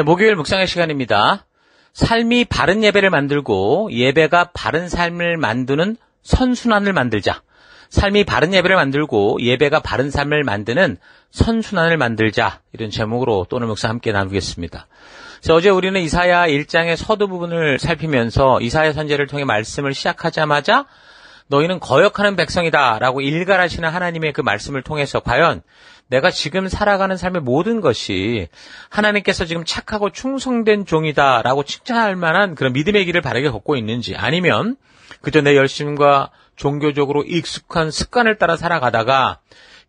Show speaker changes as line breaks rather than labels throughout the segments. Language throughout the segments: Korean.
목요일 묵상의 시간입니다. 삶이 바른 예배를 만들고 예배가 바른 삶을 만드는 선순환을 만들자. 삶이 바른 예배를 만들고 예배가 바른 삶을 만드는 선순환을 만들자. 이런 제목으로 또 오늘 묵상 함께 나누겠습니다. 그래서 어제 우리는 이사야 1장의 서두 부분을 살피면서 이사야 선지자를 통해 말씀을 시작하자마자 너희는 거역하는 백성이다 라고 일갈하시는 하나님의 그 말씀을 통해서 과연 내가 지금 살아가는 삶의 모든 것이 하나님께서 지금 착하고 충성된 종이다 라고 칭찬할 만한 그런 믿음의 길을 바르게 걷고 있는지, 아니면 그저 내 열심과 종교적으로 익숙한 습관을 따라 살아가다가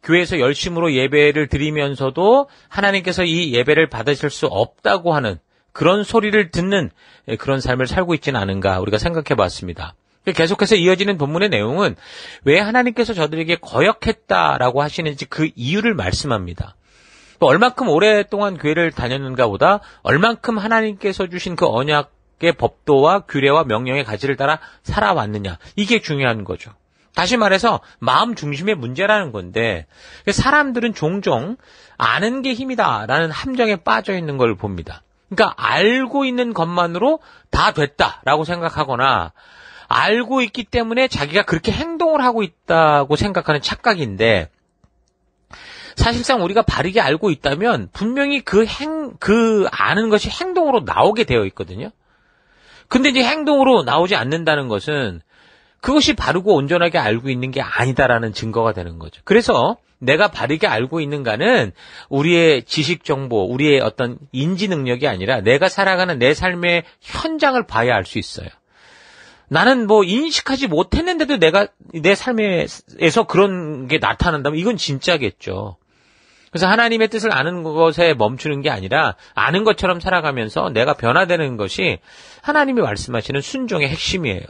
교회에서 열심으로 예배를 드리면서도 하나님께서 이 예배를 받으실 수 없다고 하는 그런 소리를 듣는 그런 삶을 살고 있지는 않은가 우리가 생각해 봤습니다. 계속해서 이어지는 본문의 내용은 왜 하나님께서 저들에게 거역했다라고 하시는지 그 이유를 말씀합니다. 얼만큼 오랫동안 교회를 다녔는가 보다 얼만큼 하나님께서 주신 그 언약의 법도와 규례와 명령의 가치를 따라 살아왔느냐, 이게 중요한 거죠. 다시 말해서 마음 중심의 문제라는 건데, 사람들은 종종 아는 게 힘이다라는 함정에 빠져 있는 걸 봅니다. 그러니까 알고 있는 것만으로 다 됐다라고 생각하거나 알고 있기 때문에 자기가 그렇게 행동을 하고 있다고 생각하는 착각인데, 사실상 우리가 바르게 알고 있다면 분명히 그 아는 것이 행동으로 나오게 되어 있거든요. 근데 이제 행동으로 나오지 않는다는 것은 그것이 바르고 온전하게 알고 있는 게 아니다라는 증거가 되는 거죠. 그래서 내가 바르게 알고 있는가는 우리의 지식 정보, 우리의 어떤 인지 능력이 아니라 내가 살아가는 내 삶의 현장을 봐야 알 수 있어요. 나는 인식하지 못했는데도 내가 내 삶에서 그런 게 나타난다면 이건 진짜겠죠. 그래서 하나님의 뜻을 아는 것에 멈추는 게 아니라 아는 것처럼 살아가면서 내가 변화되는 것이 하나님이 말씀하시는 순종의 핵심이에요.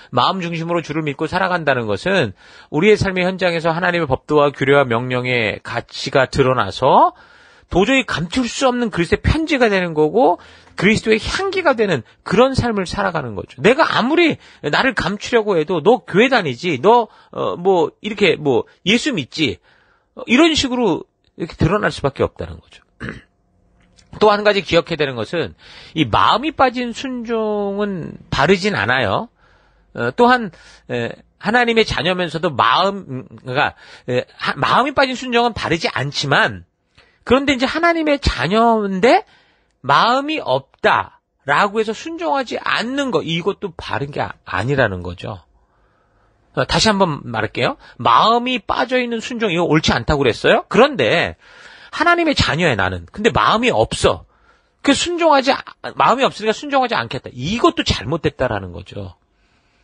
마음 중심으로 주를 믿고 살아간다는 것은 우리의 삶의 현장에서 하나님의 법도와 규례와 명령의 가치가 드러나서 도저히 감출 수 없는 그리스도의 편지가 되는 거고 그리스도의 향기가 되는 그런 삶을 살아가는 거죠. 내가 아무리 나를 감추려고 해도 너 교회 다니지, 너 이렇게 예수 믿지, 이런 식으로 이렇게 드러날 수밖에 없다는 거죠. 또 한 가지 기억해야 되는 것은 이 마음이 빠진 순종은 바르진 않아요. 또한 하나님의 자녀면서도 마음이 빠진 순종은 바르지 않지만, 그런데 이제 하나님의 자녀인데 마음이 없다라고 해서 순종하지 않는 거, 이것도 바른 게 아니라는 거죠. 다시 한번 말할게요. 마음이 빠져있는 순종, 이거 옳지 않다고 그랬어요? 그런데 하나님의 자녀야 나는. 근데 마음이 없어. 마음이 없으니까 순종하지 않겠다. 이것도 잘못됐다라는 거죠.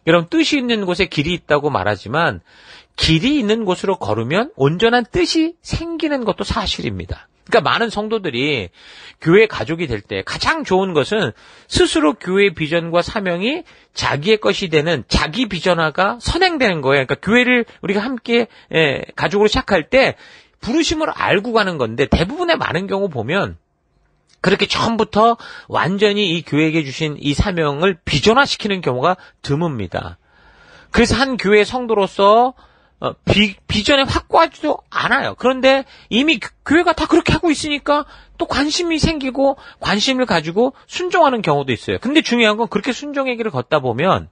여러분, 뜻이 있는 곳에 길이 있다고 말하지만 길이 있는 곳으로 걸으면 온전한 뜻이 생기는 것도 사실입니다. 그러니까 많은 성도들이 교회 가족이 될 때 가장 좋은 것은 스스로 교회의 비전과 사명이 자기의 것이 되는 자기 비전화가 선행되는 거예요. 그러니까 교회를 우리가 함께 가족으로 시작할 때 부르심을 알고 가는 건데, 대부분의 많은 경우 보면 그렇게 처음부터 완전히 이 교회에게 주신 이 사명을 비전화시키는 경우가 드뭅니다. 그래서 한 교회의 성도로서 비전에 확고하지도 않아요. 그런데 이미 교회가 다 그렇게 하고 있으니까 또 관심이 생기고 관심을 가지고 순종하는 경우도 있어요. 근데 중요한 건 그렇게 순종의 길을 걷다 보면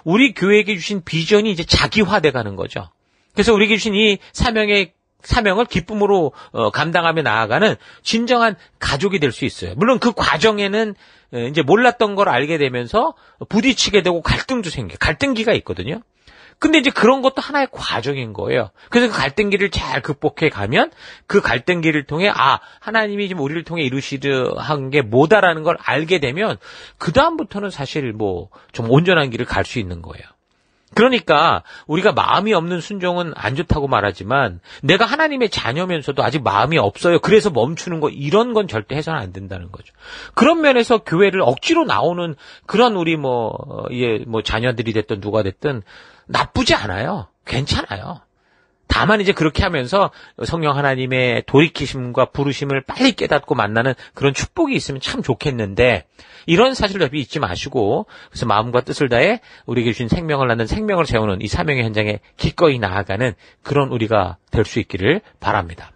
우리 교회에게 주신 비전이 이제 자기화돼 가는 거죠. 그래서 우리에게 주신 이 사명을 기쁨으로 감당하며 나아가는 진정한 가족이 될 수 있어요. 물론 그 과정에는 이제 몰랐던 걸 알게 되면서 부딪히게 되고 갈등도 생겨요. 갈등기가 있거든요. 근데 이제 그런 것도 하나의 과정인 거예요. 그래서 그 갈등기를 잘 극복해 가면 그 갈등기를 통해 하나님이 지금 우리를 통해 이루시려 한 게 뭐다라는 걸 알게 되면 그다음부터는 사실 좀 온전한 길을 갈 수 있는 거예요. 그러니까 우리가 마음이 없는 순종은 안 좋다고 말하지만 내가 하나님의 자녀면서도 아직 마음이 없어요. 그래서 멈추는 거, 이런 건 절대 해서는 안 된다는 거죠. 그런 면에서 교회를 억지로 나오는 그런 우리 자녀들이 됐든 누가 됐든 나쁘지 않아요. 괜찮아요. 다만 이제 그렇게 하면서 성령 하나님의 돌이키심과 부르심을 빨리 깨닫고 만나는 그런 축복이 있으면 참 좋겠는데, 이런 사실을 잊지 마시고, 그래서 마음과 뜻을 다해 우리에게 주신 생명을 낳는 생명을 세우는 이 사명의 현장에 기꺼이 나아가는 그런 우리가 될 수 있기를 바랍니다.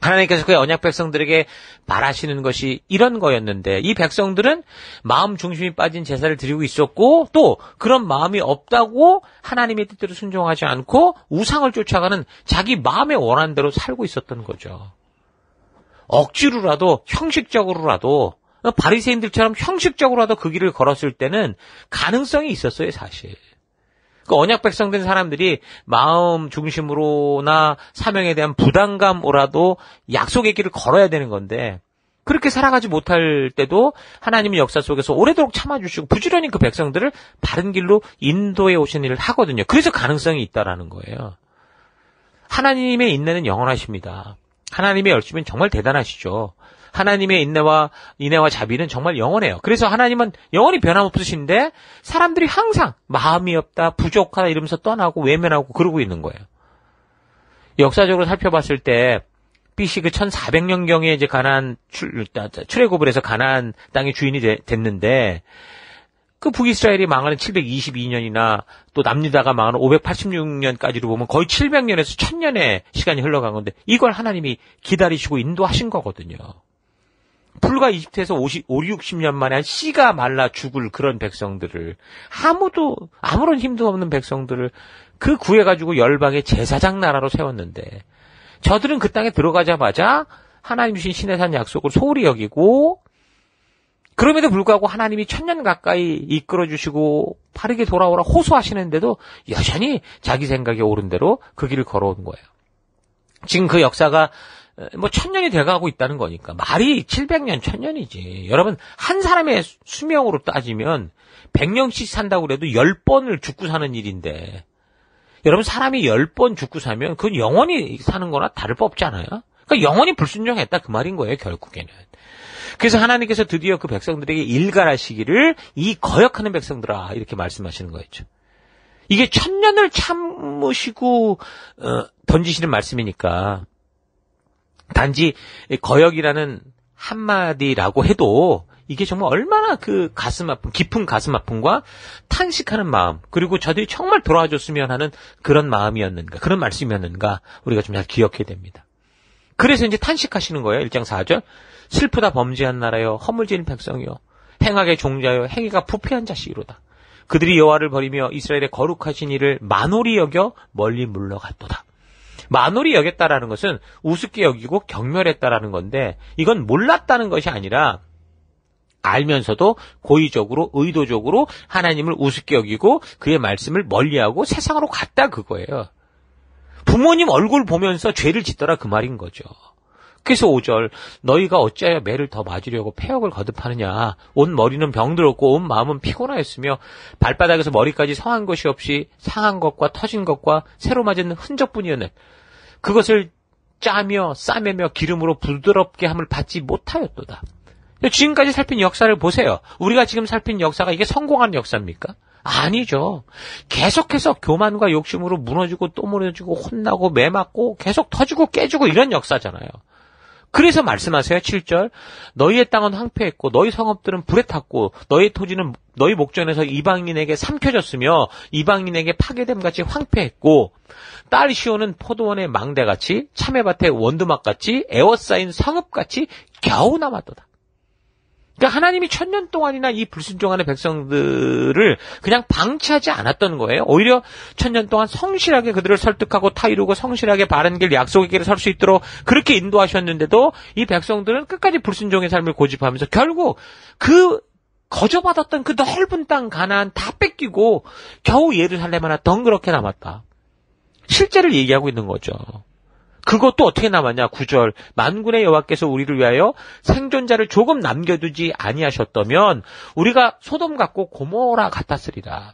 하나님께서 그의 언약 백성들에게 말하시는 것이 이런 거였는데 이 백성들은 마음 중심이 빠진 제사를 드리고 있었고 또 그런 마음이 없다고 하나님의 뜻대로 순종하지 않고 우상을 쫓아가는 자기 마음에 원하는 대로 살고 있었던 거죠. 억지로라도 형식적으로라도 바리새인들처럼 형식적으로라도 그 길을 걸었을 때는 가능성이 있었어요, 사실. 그 언약 백성 된 사람들이 마음 중심으로나 사명에 대한 부담감으로라도 약속의 길을 걸어야 되는 건데 그렇게 살아가지 못할 때도 하나님의 역사 속에서 오래도록 참아주시고 부지런히 그 백성들을 바른 길로 인도해 오신 일을 하거든요. 그래서 가능성이 있다라는 거예요. 하나님의 인내는 영원하십니다. 하나님의 열심은 정말 대단하시죠. 하나님의 인내와 자비는 정말 영원해요. 그래서 하나님은 영원히 변함없으신데 사람들이 항상 마음이 없다, 부족하다 이러면서 떠나고 외면하고 그러고 있는 거예요. 역사적으로 살펴봤을 때 BC 그 1400년경에 이제 출애굽을 해서 가나안 땅의 주인이 됐는데 그 북이스라엘이 망하는 722년이나 또 남유다가 망하는 586년까지로 보면 거의 700년에서 1000년의 시간이 흘러간 건데 이걸 하나님이 기다리시고 인도하신 거거든요. 불과 이집트에서 60년 만에 씨가 말라 죽을 그런 백성들을 아무런 힘도 없는 백성들을 그 구해가지고 열방의 제사장 나라로 세웠는데 저들은 그 땅에 들어가자마자 하나님 주신 시내산 약속을 소홀히 여기고 그럼에도 불구하고 하나님이 1000년 가까이 이끌어주시고 바르게 돌아오라 호소하시는데도 여전히 자기 생각에 옳은 대로 그 길을 걸어온 거예요. 지금 그 역사가 1000년이 돼가고 있다는 거니까 말이 700년, 1000년이지. 여러분 한 사람의 수명으로 따지면 100년씩 산다고 그래도 10번을 죽고 사는 일인데 여러분 사람이 10번 죽고 사면 그건 영원히 사는 거나 다를 바 없지 않아요? 그러니까 영원히 불순종했다 그 말인 거예요 결국에는. 그래서 하나님께서 드디어 그 백성들에게 일갈하시기를 이 거역하는 백성들아 이렇게 말씀하시는 거였죠. 이게 1000년을 참으시고 던지시는 말씀이니까 단지 거역이라는 한마디라고 해도 이게 정말 얼마나 그 가슴 아픔, 깊은 가슴 아픔과 탄식하는 마음, 그리고 저들이 정말 돌아와줬으면 하는 그런 마음이었는가, 그런 말씀이었는가, 우리가 좀 잘 기억해야 됩니다. 그래서 이제 탄식하시는 거예요. 1장 4절. 슬프다 범죄한 나라여, 허물지는 백성이여, 행악의 종자여, 행위가 부패한 자식이로다. 그들이 여호와를 버리며 이스라엘의 거룩하신 이를 만홀히 여겨 멀리 물러갔도다. 만홀히 여겼다라는 것은 우습게 여기고 경멸했다라는 건데 이건 몰랐다는 것이 아니라 알면서도 고의적으로 의도적으로 하나님을 우습게 여기고 그의 말씀을 멀리하고 세상으로 갔다 그거예요. 부모님 얼굴 보면서 죄를 짓더라 그 말인 거죠. 그래서 5절 너희가 어찌하여 매를 더 맞으려고 패역을 거듭하느냐. 온 머리는 병들었고 온 마음은 피곤하였으며 발바닥에서 머리까지 성한 것이 없이 상한 것과 터진 것과 새로 맞은 흔적뿐이었네. 그것을 짜며 싸매며 기름으로 부드럽게 함을 받지 못하였도다. 지금까지 살핀 역사를 보세요. 우리가 지금 살핀 역사가 이게 성공한 역사입니까? 아니죠. 계속해서 교만과 욕심으로 무너지고 또 무너지고 혼나고 매맞고 계속 터지고 깨지고 이런 역사잖아요. 그래서 말씀하세요. 7절 너희의 땅은 황폐했고 너희 성읍들은 불에 탔고 너희 토지는 너희 목전에서 이방인에게 삼켜졌으며 이방인에게 파괴됨같이 황폐했고 딸 시온은 포도원의 망대같이 참외밭의 원두막같이 에워싸인 성읍같이 겨우 남았도다. 그러니까 하나님이 1000년 동안이나 이 불순종하는 백성들을 그냥 방치하지 않았던 거예요. 오히려 1000년 동안 성실하게 그들을 설득하고 타이르고 성실하게 바른 길 약속의 길에 설 수 있도록 그렇게 인도하셨는데도 이 백성들은 끝까지 불순종의 삶을 고집하면서 결국 그 거저받았던 그 넓은 땅 가나안 다 뺏기고 겨우 예루살렘 하나 덩그렇게 남았다. 실제를 얘기하고 있는 거죠. 그것도 어떻게 남았냐? 9절 만군의 여호와께서 우리를 위하여 생존자를 조금 남겨두지 아니하셨다면 우리가 소돔 같고 고모라 같았으리라.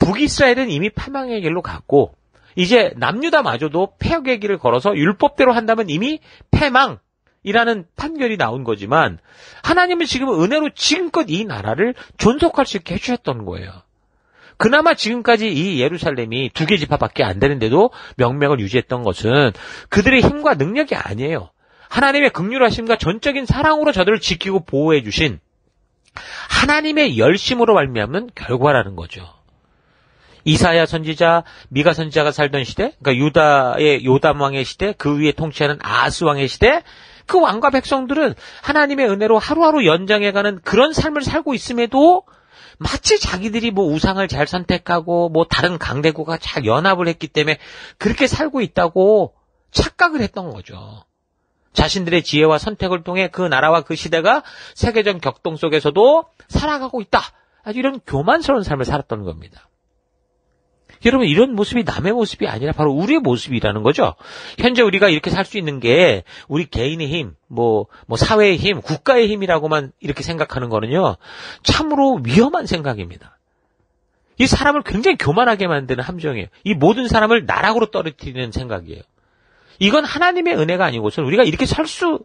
북이스라엘은 이미 패망의 길로 갔고 이제 남유다마저도 패역의 길을 걸어서 율법대로 한다면 이미 패망이라는 판결이 나온 거지만 하나님은 지금 은혜로 지금껏 이 나라를 존속할 수 있게 해주셨던 거예요. 그나마 지금까지 이 예루살렘이 2개 지파밖에 안 되는데도 명맥을 유지했던 것은 그들의 힘과 능력이 아니에요. 하나님의 긍휼하심과 전적인 사랑으로 저들을 지키고 보호해 주신 하나님의 열심으로 말미암는 결과라는 거죠. 이사야 선지자, 미가 선지자가 살던 시대, 그러니까 유다의 요담 왕의 시대, 그 위에 통치하는 아하스 왕의 시대, 그 왕과 백성들은 하나님의 은혜로 하루하루 연장해가는 그런 삶을 살고 있음에도 마치 자기들이 뭐 우상을 잘 선택하고 뭐 다른 강대국과 잘 연합을 했기 때문에 그렇게 살고 있다고 착각을 했던 거죠. 자신들의 지혜와 선택을 통해 그 나라와 그 시대가 세계적 격동 속에서도 살아가고 있다. 아주 이런 교만스러운 삶을 살았던 겁니다. 여러분, 이런 모습이 남의 모습이 아니라 바로 우리의 모습이라는 거죠. 현재 우리가 이렇게 살 수 있는 게 우리 개인의 힘, 뭐 사회의 힘, 국가의 힘이라고만 이렇게 생각하는 거는요, 참으로 위험한 생각입니다. 이 사람을 굉장히 교만하게 만드는 함정이에요. 이 모든 사람을 나락으로 떨어뜨리는 생각이에요. 이건 하나님의 은혜가 아니고서 우리가 이렇게 살 수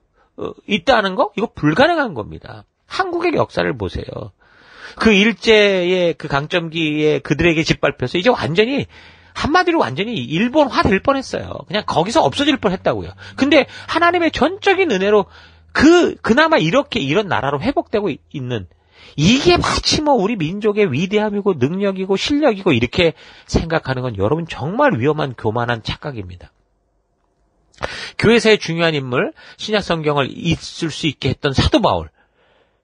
있다는 거? 이거 불가능한 겁니다. 한국의 역사를 보세요. 그 일제의 그 강점기에 그들에게 짓밟혀서 이제 완전히 한마디로 완전히 일본화 될 뻔했어요. 그냥 거기서 없어질 뻔했다고요. 근데 하나님의 전적인 은혜로 그나마 이렇게 이런 나라로 회복되고 있는 이게 마치 뭐 우리 민족의 위대함이고 능력이고 실력이고 이렇게 생각하는 건 여러분 정말 위험한 교만한 착각입니다. 교회사의 중요한 인물, 신약 성경을 읽을 수 있게 했던 사도 바울.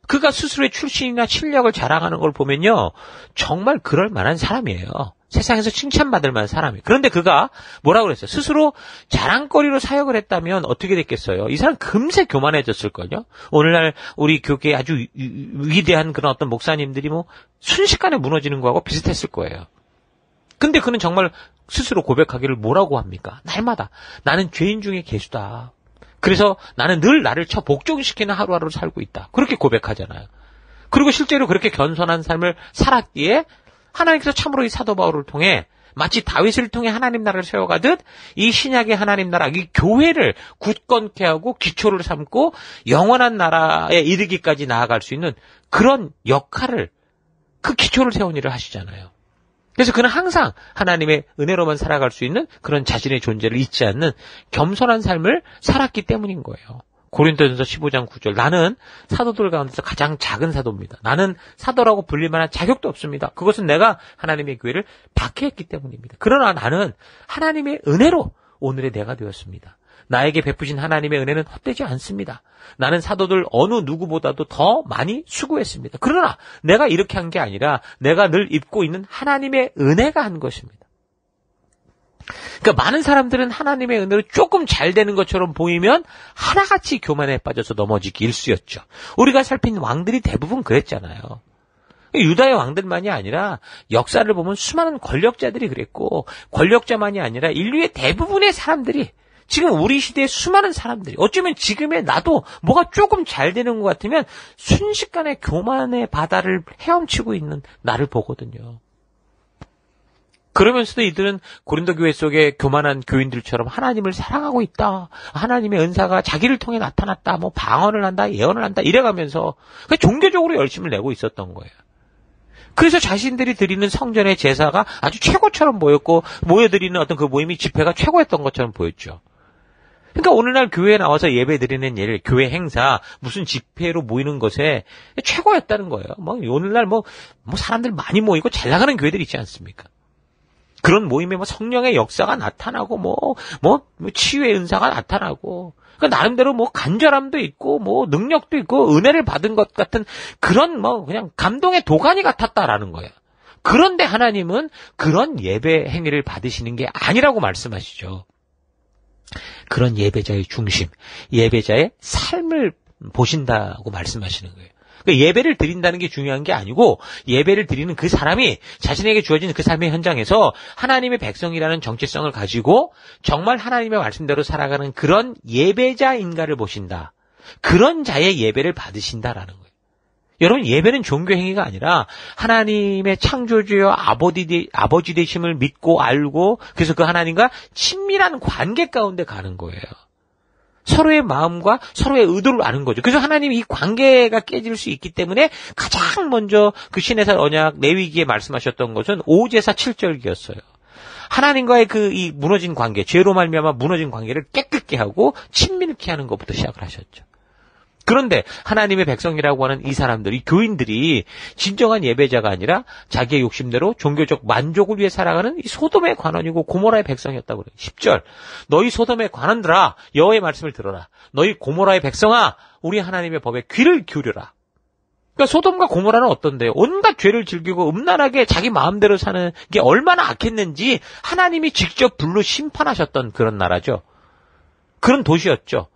그가 스스로의 출신이나 실력을 자랑하는 걸 보면요. 정말 그럴 만한 사람이에요. 세상에서 칭찬받을 만한 사람이에요. 그런데 그가 뭐라고 그랬어요? 스스로 자랑거리로 사역을 했다면 어떻게 됐겠어요? 이 사람 금세 교만해졌을걸요? 오늘날 우리 교계에 아주 위대한 그런 어떤 목사님들이 뭐 순식간에 무너지는 거하고 비슷했을 거예요. 근데 그는 정말 스스로 고백하기를 뭐라고 합니까? 날마다 나는 죄인 중에 괴수다. 그래서 나는 늘 나를 복종시키는 하루하루를 살고 있다. 그렇게 고백하잖아요. 그리고 실제로 그렇게 겸손한 삶을 살았기에 하나님께서 참으로 이 사도 바울을 통해 마치 다윗을 통해 하나님 나라를 세워가듯 이 신약의 하나님 나라, 이 교회를 굳건케 하고 기초를 삼고 영원한 나라에 이르기까지 나아갈 수 있는 그런 역할을, 그 기초를 세운 일을 하시잖아요. 그래서 그는 항상 하나님의 은혜로만 살아갈 수 있는 그런 자신의 존재를 잊지 않는 겸손한 삶을 살았기 때문인 거예요. 고린도전서 15장 9절. 나는 사도들 가운데서 가장 작은 사도입니다. 나는 사도라고 불릴 만한 자격도 없습니다. 그것은 내가 하나님의 교회를 박해했기 때문입니다. 그러나 나는 하나님의 은혜로 오늘의 내가 되었습니다. 나에게 베푸신 하나님의 은혜는 헛되지 않습니다. 나는 사도들 어느 누구보다도 더 많이 수고했습니다. 그러나 내가 이렇게 한 게 아니라 내가 늘 입고 있는 하나님의 은혜가 한 것입니다. 그러니까 많은 사람들은 하나님의 은혜로 조금 잘 되는 것처럼 보이면 하나같이 교만에 빠져서 넘어지기 일쑤였죠. 우리가 살핀 왕들이 대부분 그랬잖아요. 유다의 왕들만이 아니라 역사를 보면 수많은 권력자들이 그랬고, 권력자만이 아니라 인류의 대부분의 사람들이, 지금 우리 시대의 수많은 사람들이 어쩌면 지금의 나도 뭐가 조금 잘 되는 것 같으면 순식간에 교만의 바다를 헤엄치고 있는 나를 보거든요. 그러면서도 이들은 고린도 교회 속의 교만한 교인들처럼 하나님을 사랑하고 있다. 하나님의 은사가 자기를 통해 나타났다. 뭐 방언을 한다, 예언을 한다 이래가면서 종교적으로 열심을 내고 있었던 거예요. 그래서 자신들이 드리는 성전의 제사가 아주 최고처럼 보였고, 모여드리는 어떤 그 모임이 집회가 최고였던 것처럼 보였죠. 그러니까 오늘날 교회에 나와서 예배 드리는 일, 교회 행사, 무슨 집회로 모이는 것에 최고였다는 거예요. 뭐 오늘날 뭐 사람들 많이 모이고 잘 나가는 교회들 있지 않습니까? 그런 모임에 뭐 성령의 역사가 나타나고 뭐 치유의 은사가 나타나고, 그러니까 나름대로 뭐 간절함도 있고 뭐 능력도 있고 은혜를 받은 것 같은 그런 뭐 그냥 감동의 도가니 같았다라는 거예요. 그런데 하나님은 그런 예배 행위를 받으시는 게 아니라고 말씀하시죠. 그런 예배자의 중심, 예배자의 삶을 보신다고 말씀하시는 거예요. 그러니까 예배를 드린다는 게 중요한 게 아니고, 예배를 드리는 그 사람이 자신에게 주어진 그 삶의 현장에서 하나님의 백성이라는 정체성을 가지고 정말 하나님의 말씀대로 살아가는 그런 예배자인가를 보신다. 그런 자의 예배를 받으신다라는 거예요. 여러분, 예배는 종교 행위가 아니라 하나님의 창조주여 아버지 되심을 믿고 알고, 그래서 그 하나님과 친밀한 관계 가운데 가는 거예요. 서로의 마음과 서로의 의도를 아는 거죠. 그래서 하나님이 이 관계가 깨질 수 있기 때문에 가장 먼저 그 시내산 언약 레위기에 말씀하셨던 것은 오제사 7절기였어요. 하나님과의 이 무너진 관계, 죄로 말미암아 무너진 관계를 깨끗게 하고 친밀케 하는 것부터 시작을 하셨죠. 그런데 하나님의 백성이라고 하는 이 사람들, 이 교인들이 진정한 예배자가 아니라 자기의 욕심대로 종교적 만족을 위해 살아가는 이 소돔의 관원이고 고모라의 백성이었다고 그래요. 10절. 너희 소돔의 관원들아, 여호와의 말씀을 들어라. 너희 고모라의 백성아, 우리 하나님의 법에 귀를 기울여라. 그러니까 소돔과 고모라는 어떤데요? 온갖 죄를 즐기고 음란하게 자기 마음대로 사는 게 얼마나 악했는지 하나님이 직접 불로 심판하셨던 그런 나라죠. 그런 도시였죠.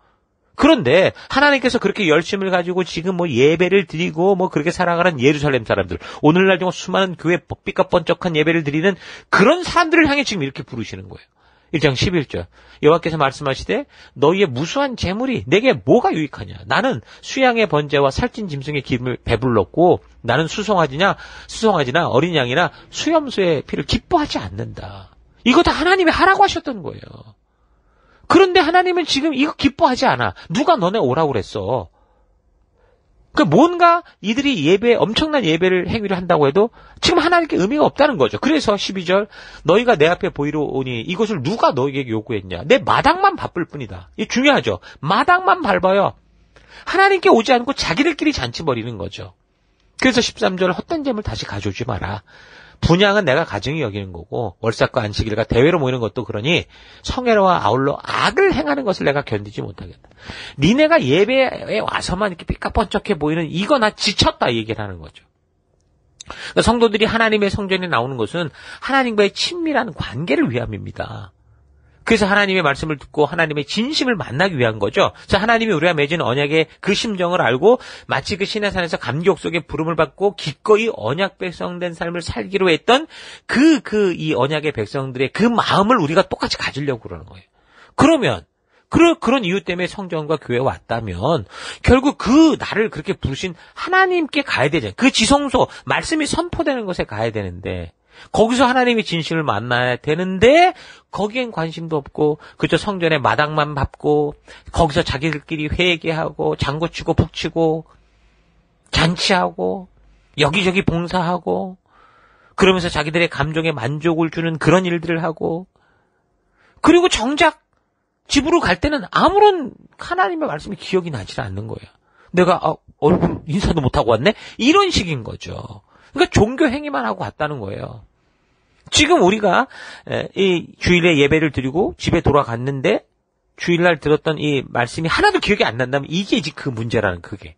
그런데 하나님께서 그렇게 열심을 가지고 지금 뭐 예배를 드리고 뭐 그렇게 살아가는 예루살렘 사람들, 오늘날 정말 수많은 교회 빛과 번쩍한 예배를 드리는 그런 사람들을 향해 지금 이렇게 부르시는 거예요. 1장 11절. 여호와께서 말씀하시되 너희의 무수한 재물이 내게 뭐가 유익하냐. 나는 수양의 번제와 살찐 짐승의 기름을 배불렀고 나는 수송아지나 어린 양이나 수염소의 피를 기뻐하지 않는다. 이거 다 하나님이 하라고 하셨던 거예요. 그런데 하나님은 지금 이거 기뻐하지 않아. 누가 너네 오라고 그랬어. 그러니까 뭔가 이들이 엄청난 예배를 행위를 한다고 해도 지금 하나님께 의미가 없다는 거죠. 그래서 12절, 너희가 내 앞에 보이러 오니 이것을 누가 너희에게 요구했냐. 내 마당만 바쁠 뿐이다. 이게 중요하죠. 마당만 밟아요. 하나님께 오지 않고 자기들끼리 잔치 벌이는 거죠. 그래서 13절, 헛된 재물 다시 가져오지 마라. 분양은 내가 가증히 여기는 거고 월삭과 안식일과 대회로 모이는 것도 그러니 성애와 아울러 악을 행하는 것을 내가 견디지 못하겠다. 니네가 예배에 와서만 이렇게 삐까뻔쩍해 보이는 이거 나 지쳤다, 이 얘기를 하는 거죠. 그러니까 성도들이 하나님의 성전에 나오는 것은 하나님과의 친밀한 관계를 위함입니다. 그래서 하나님의 말씀을 듣고 하나님의 진심을 만나기 위한 거죠. 자, 하나님이 우리가 맺은 언약의 그 심정을 알고 마치 그 시내산에서 감격 속에 부름을 받고 기꺼이 언약 백성된 삶을 살기로 했던 이 언약의 백성들의 그 마음을 우리가 똑같이 가지려고 그러는 거예요. 그러면 그런 이유 때문에 성전과 교회에 왔다면 결국 그 나를 그렇게 부르신 하나님께 가야 되잖아요. 그 지성소, 말씀이 선포되는 곳에 가야 되는데 거기서 하나님의 진실을 만나야 되는데 거기엔 관심도 없고 그저 성전의 마당만 밟고 거기서 자기들끼리 회개하고 장구치고 북치고 잔치하고 여기저기 봉사하고 그러면서 자기들의 감정에 만족을 주는 그런 일들을 하고 그리고 정작 집으로 갈 때는 아무런 하나님의 말씀이 기억이 나질 않는 거예요. 내가 얼굴 인사도 못하고 왔네? 이런 식인 거죠. 그러니까 종교 행위만 하고 왔다는 거예요. 지금 우리가 이 주일에 예배를 드리고 집에 돌아갔는데 주일날 들었던 이 말씀이 하나도 기억이 안 난다면 이게 이제 그 문제라는 그게.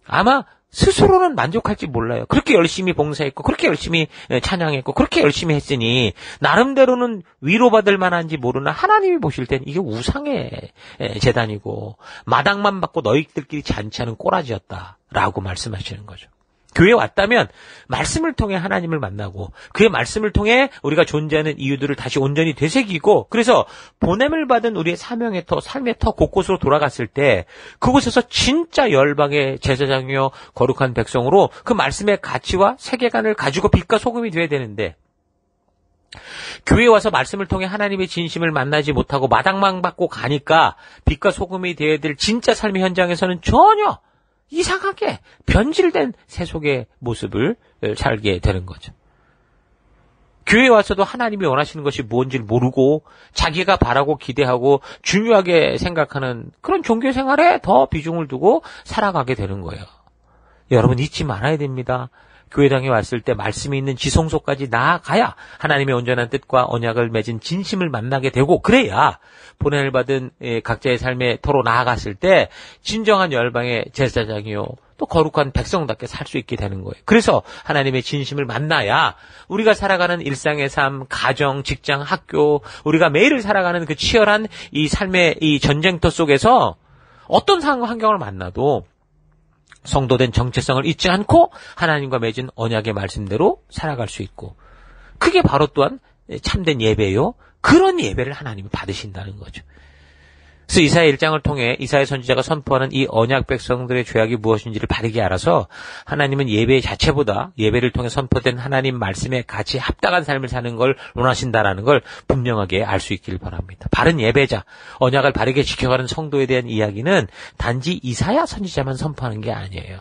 아마 스스로는 만족할지 몰라요. 그렇게 열심히 봉사했고 그렇게 열심히 찬양했고 그렇게 열심히 했으니 나름대로는 위로받을 만한지 모르나 하나님이 보실 땐 이게 우상의 재단이고 마당만 받고 너희들끼리 잔치하는 꼬라지였다라고 말씀하시는 거죠. 교회에 왔다면 말씀을 통해 하나님을 만나고 그의 말씀을 통해 우리가 존재하는 이유들을 다시 온전히 되새기고 그래서 보냄을 받은 우리의 사명의 터, 삶의 터 곳곳으로 돌아갔을 때 그곳에서 진짜 열방의 제사장이요 거룩한 백성으로 그 말씀의 가치와 세계관을 가지고 빛과 소금이 되어야 되는데 교회에 와서 말씀을 통해 하나님의 진심을 만나지 못하고 마당만 받고 가니까 빛과 소금이 되어야 될 진짜 삶의 현장에서는 전혀 이상하게 변질된 세속의 모습을 살게 되는 거죠. 교회에 와서도 하나님이 원하시는 것이 뭔지를 모르고 자기가 바라고 기대하고 중요하게 생각하는 그런 종교 생활에 더 비중을 두고 살아가게 되는 거예요. 여러분 잊지 말아야 됩니다. 교회당에 왔을 때 말씀이 있는 지성소까지 나아가야 하나님의 온전한 뜻과 언약을 맺은 진심을 만나게 되고 그래야 보냄을 받은 각자의 삶의 터로 나아갔을 때 진정한 열방의 제사장이요 또 거룩한 백성답게 살 수 있게 되는 거예요. 그래서 하나님의 진심을 만나야 우리가 살아가는 일상의 삶, 가정, 직장, 학교 우리가 매일을 살아가는 그 치열한 이 삶의 이 전쟁터 속에서 어떤 상황 환경을 만나도 성도된 정체성을 잊지 않고 하나님과 맺은 언약의 말씀대로 살아갈 수 있고 그게 바로 또한 참된 예배요. 그런 예배를 하나님이 받으신다는 거죠. 그래서 이사야 1장을 통해 이사야 선지자가 선포하는 이 언약 백성들의 죄악이 무엇인지를 바르게 알아서 하나님은 예배 자체보다 예배를 통해 선포된 하나님 말씀에 같이 합당한 삶을 사는 걸 원하신다라는 걸 분명하게 알 수 있기를 바랍니다. 바른 예배자, 언약을 바르게 지켜가는 성도에 대한 이야기는 단지 이사야 선지자만 선포하는 게 아니에요.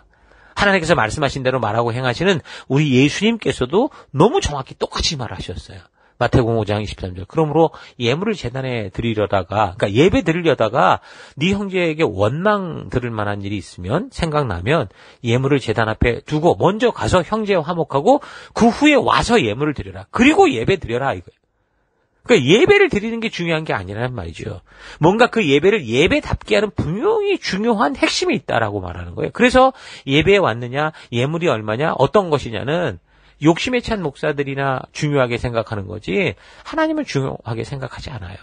하나님께서 말씀하신 대로 말하고 행하시는 우리 예수님께서도 너무 정확히 똑같이 말하셨어요. 마태복음 5장 23절. 그러므로 예물을 제단에 드리려다가, 그러니까 예배 드리려다가 네 형제에게 원망 들을 만한 일이 있으면, 생각나면 예물을 제단 앞에 두고 먼저 가서 형제와 화목하고 그 후에 와서 예물을 드려라. 그리고 예배 드려라 이거예요. 그러니까 예배를 드리는 게 중요한 게 아니란 말이죠. 뭔가 그 예배를 예배답게 하는 분명히 중요한 핵심이 있다라고 말하는 거예요. 그래서 예배에 왔느냐, 예물이 얼마냐, 어떤 것이냐는 욕심에 찬 목사들이나 중요하게 생각하는 거지 하나님은 중요하게 생각하지 않아요.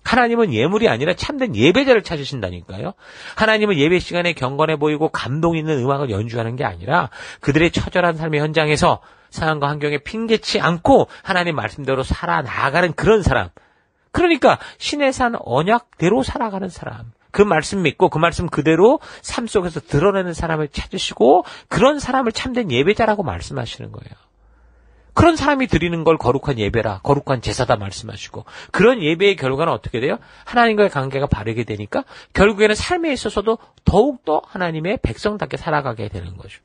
하나님은 예물이 아니라 참된 예배자를 찾으신다니까요. 하나님은 예배 시간에 경건해 보이고 감동 있는 음악을 연주하는 게 아니라 그들의 처절한 삶의 현장에서 상황과 환경에 핑계치 않고 하나님 말씀대로 살아나가는 그런 사람. 그러니까 신의 산 언약대로 살아가는 사람. 그 말씀 믿고 그 말씀 그대로 삶 속에서 드러내는 사람을 찾으시고 그런 사람을 참된 예배자라고 말씀하시는 거예요. 그런 사람이 드리는 걸 거룩한 예배라, 거룩한 제사다 말씀하시고 그런 예배의 결과는 어떻게 돼요? 하나님과의 관계가 바르게 되니까 결국에는 삶에 있어서도 더욱더 하나님의 백성답게 살아가게 되는 거죠.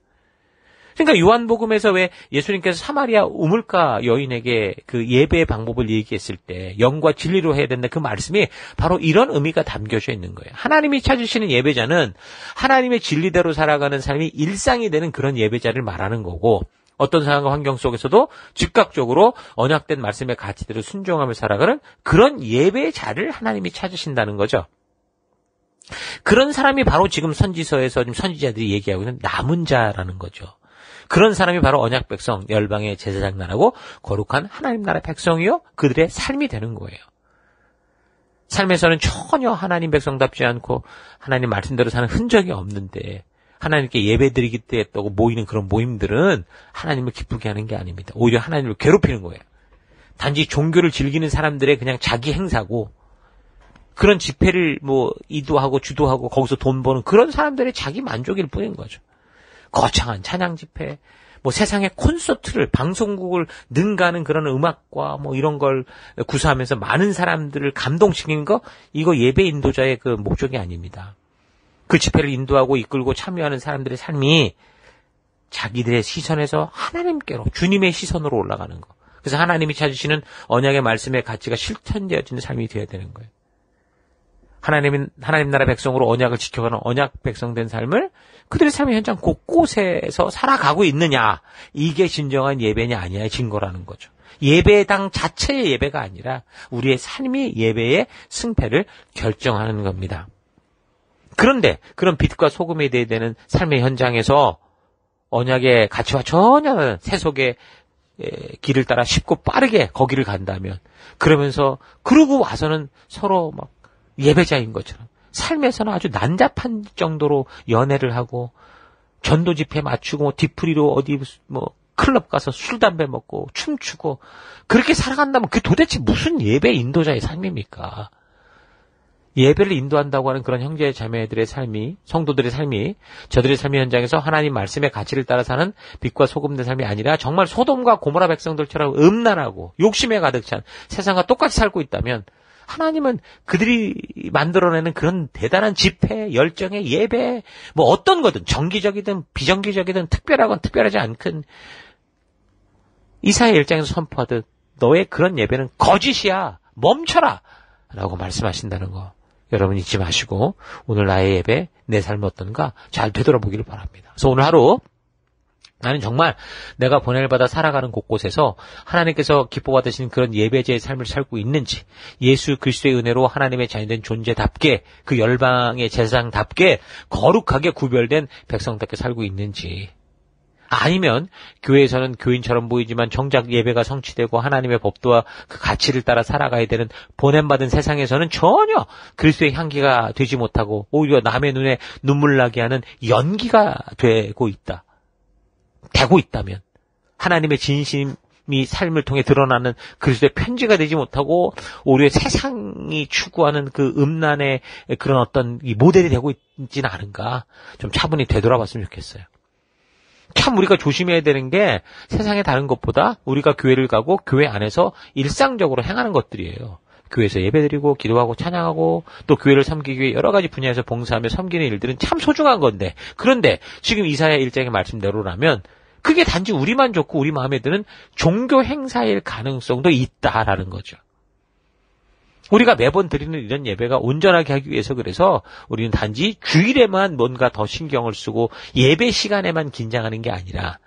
그러니까 요한복음에서 왜 예수님께서 사마리아 우물가 여인에게 그 예배의 방법을 얘기했을 때 영과 진리로 해야 된다 그 말씀이 바로 이런 의미가 담겨져 있는 거예요. 하나님이 찾으시는 예배자는 하나님의 진리대로 살아가는 삶이 일상이 되는 그런 예배자를 말하는 거고 어떤 상황과 환경 속에서도 즉각적으로 언약된 말씀의 가치대로 순종하며 살아가는 그런 예배자를 하나님이 찾으신다는 거죠. 그런 사람이 바로 지금 선지서에서 지금 선지자들이 얘기하고 있는 남은 자라는 거죠. 그런 사람이 바로 언약 백성, 열방의 제사장 나라고 거룩한 하나님 나라 백성이요 그들의 삶이 되는 거예요. 삶에서는 전혀 하나님 백성답지 않고 하나님 말씀대로 사는 흔적이 없는데 하나님께 예배드리기 때 했다고 모이는 그런 모임들은 하나님을 기쁘게 하는 게 아닙니다. 오히려 하나님을 괴롭히는 거예요. 단지 종교를 즐기는 사람들의 그냥 자기 행사고 그런 집회를 이도하고 주도하고 거기서 돈 버는 그런 사람들의 자기 만족일 뿐인 거죠. 거창한 찬양 집회, 세상의 콘서트를 방송국을 능가하는 그런 음악과 이런 걸 구사하면서 많은 사람들을 감동시키는 거 이거 예배 인도자의 그 목적이 아닙니다. 그 집회를 인도하고 이끌고 참여하는 사람들의 삶이 자기들의 시선에서 하나님께로 주님의 시선으로 올라가는 거. 그래서 하나님이 찾으시는 언약의 말씀의 가치가 실천되어지는 삶이 되어야 되는 거예요. 하나님 나라 백성으로 언약을 지켜가는 언약 백성된 삶을 그들의 삶의 현장 곳곳에서 살아가고 있느냐. 이게 진정한 예배냐 아니냐의 증거라는 거죠. 예배당 자체의 예배가 아니라 우리의 삶이 예배의 승패를 결정하는 겁니다. 그런데 그런 빛과 소금이 되어야 되는 삶의 현장에서 언약의 가치와 전혀 다른 세속의 길을 따라 쉽고 빠르게 거기를 간다면 그러면서 그러고 와서는 서로 막 예배자인 것처럼 삶에서는 아주 난잡한 정도로 연애를 하고 전도 집회 맞추고 뒤풀이로 어디 클럽 가서 술 담배 먹고 춤추고 그렇게 살아간다면 그게 도대체 무슨 예배 인도자의 삶입니까? 예배를 인도한다고 하는 그런 형제 자매들의 삶이 성도들의 삶이 저들의 삶의 현장에서 하나님 말씀의 가치를 따라 사는 빛과 소금된 삶이 아니라 정말 소돔과 고모라 백성들처럼 음란하고 욕심에 가득 찬 세상과 똑같이 살고 있다면 하나님은 그들이 만들어내는 그런 대단한 집회, 열정의 예배, 어떤 거든 정기적이든 비정기적이든 특별하건 특별하지 않건 이사야 1장에서 선포하듯 너의 그런 예배는 거짓이야. 멈춰라. 라고 말씀하신다는 거. 여러분 잊지 마시고 오늘 나의 예배, 내 삶은 어떤가 잘 되돌아보기를 바랍니다. 그래서 오늘 하루 나는 정말 내가 보냄을 받아 살아가는 곳곳에서 하나님께서 기뻐받으시는 그런 예배자의 삶을 살고 있는지 예수 그리스도의 은혜로 하나님의 자녀된 존재답게 그 열방의 제사장답게 거룩하게 구별된 백성답게 살고 있는지 아니면 교회에서는 교인처럼 보이지만 정작 예배가 성취되고 하나님의 법도와 그 가치를 따라 살아가야 되는 보냄받은 세상에서는 전혀 그리스도의 향기가 되지 못하고 오히려 남의 눈에 눈물 나게 하는 연기가 되고 있다면 하나님의 진심이 삶을 통해 드러나는 그리스도의 편지가 되지 못하고 오히려 세상이 추구하는 그 음란의 그런 어떤 이 모델이 되고 있지는 않은가 좀 차분히 되돌아봤으면 좋겠어요. 참 우리가 조심해야 되는 게 세상의 다른 것보다 우리가 교회를 가고 교회 안에서 일상적으로 행하는 것들이에요. 교회에서 예배드리고 기도하고 찬양하고 또 교회를 섬기기 위해 여러 가지 분야에서 봉사하며 섬기는 일들은 참 소중한 건데 그런데 지금 이사야 1장의 말씀대로라면
그게 단지 우리만 좋고 우리 마음에 드는 종교 행사일 가능성도 있다라는 거죠. 우리가 매번 드리는 이런 예배가 온전하게 하기 위해서 그래서 우리는 단지 주일에만 뭔가 더 신경을 쓰고 예배 시간에만 긴장하는 게 아니라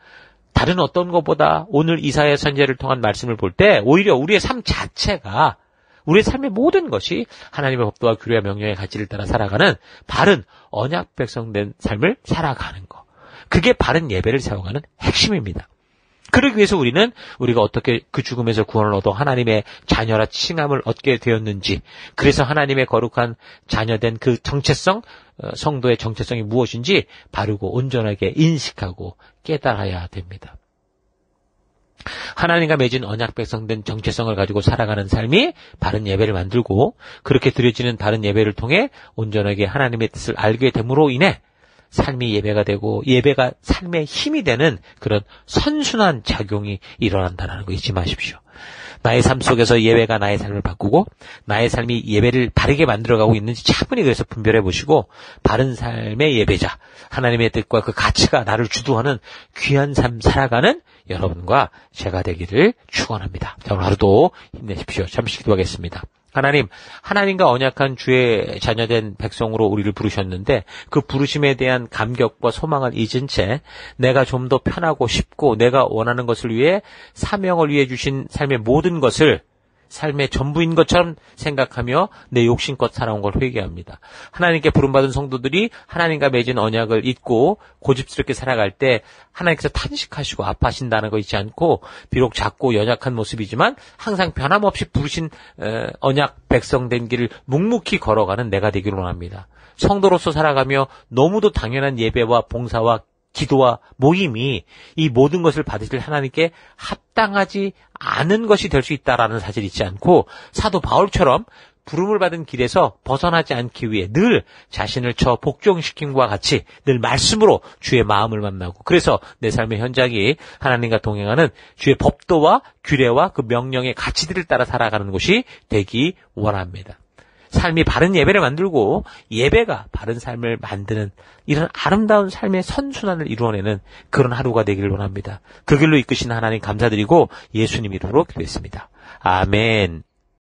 다른 어떤 것보다 오늘 이사야 선지자를 통한 말씀을 볼 때 오히려 우리의 삶 자체가 우리의 삶의 모든 것이 하나님의 법도와 규례와 명령의 가치를 따라 살아가는 바른 언약 백성된 삶을 살아가는 것. 그게 바른 예배를 세워가는 핵심입니다. 그러기 위해서 우리가 어떻게 그 죽음에서 구원을 얻어 하나님의 자녀라 칭함을 얻게 되었는지, 그래서 하나님의 거룩한 자녀된 그 정체성, 성도의 정체성이 무엇인지 바르고 온전하게 인식하고 깨달아야 됩니다. 하나님과 맺은 언약 백성된 정체성을 가지고 살아가는 삶이 바른 예배를 만들고, 그렇게 드려지는 바른 예배를 통해 온전하게 하나님의 뜻을 알게 됨으로 인해 삶이 예배가 되고 예배가 삶의 힘이 되는 그런 선순환 작용이 일어난다는 거 잊지 마십시오. 나의 삶 속에서 예배가 나의 삶을 바꾸고 나의 삶이 예배를 바르게 만들어가고 있는지 차분히 그래서 분별해 보시고 바른 삶의 예배자, 하나님의 뜻과 그 가치가 나를 주도하는 귀한 삶 살아가는 여러분과 제가 되기를 축원합니다. 자, 오늘 하루도 힘내십시오. 잠시 기도하겠습니다. 하나님과 언약한 주의 자녀된 백성으로 우리를 부르셨는데 그 부르심에 대한 감격과 소망을 잊은 채 내가 좀 더 편하고 쉽고 내가 원하는 것을 위해 사명을 위해 주신 삶의 모든 것을 삶의 전부인 것처럼 생각하며 내 욕심껏 살아온 걸 회개합니다. 하나님께 부름받은 성도들이 하나님과 맺은 언약을 잊고 고집스럽게 살아갈 때 하나님께서 탄식하시고 아파하신다는 거 잊지 않고 비록 작고 연약한 모습이지만 항상 변함없이 부르신 언약 백성된 길을 묵묵히 걸어가는 내가 되기를 원합니다. 성도로서 살아가며 너무도 당연한 예배와 봉사와 기도와 모임이 이 모든 것을 받으실 하나님께 합당하지 않은 것이 될 수 있다라는 사실을 잊지 않고 사도 바울처럼 부름을 받은 길에서 벗어나지 않기 위해 늘 자신을 복종시킴과 같이 늘 말씀으로 주의 마음을 만나고, 그래서 내 삶의 현장이 하나님과 동행하는 주의 법도와 규례와 그 명령의 가치들을 따라 살아가는 곳이 되기 원합니다. 삶이 바른 예배를 만들고 예배가 바른 삶을 만드는 이런 아름다운 삶의 선순환을 이루어내는 그런 하루가 되기를 원합니다. 그 길로 이끄신 하나님 감사드리고 예수님 이름으로 기도했습니다. 아멘.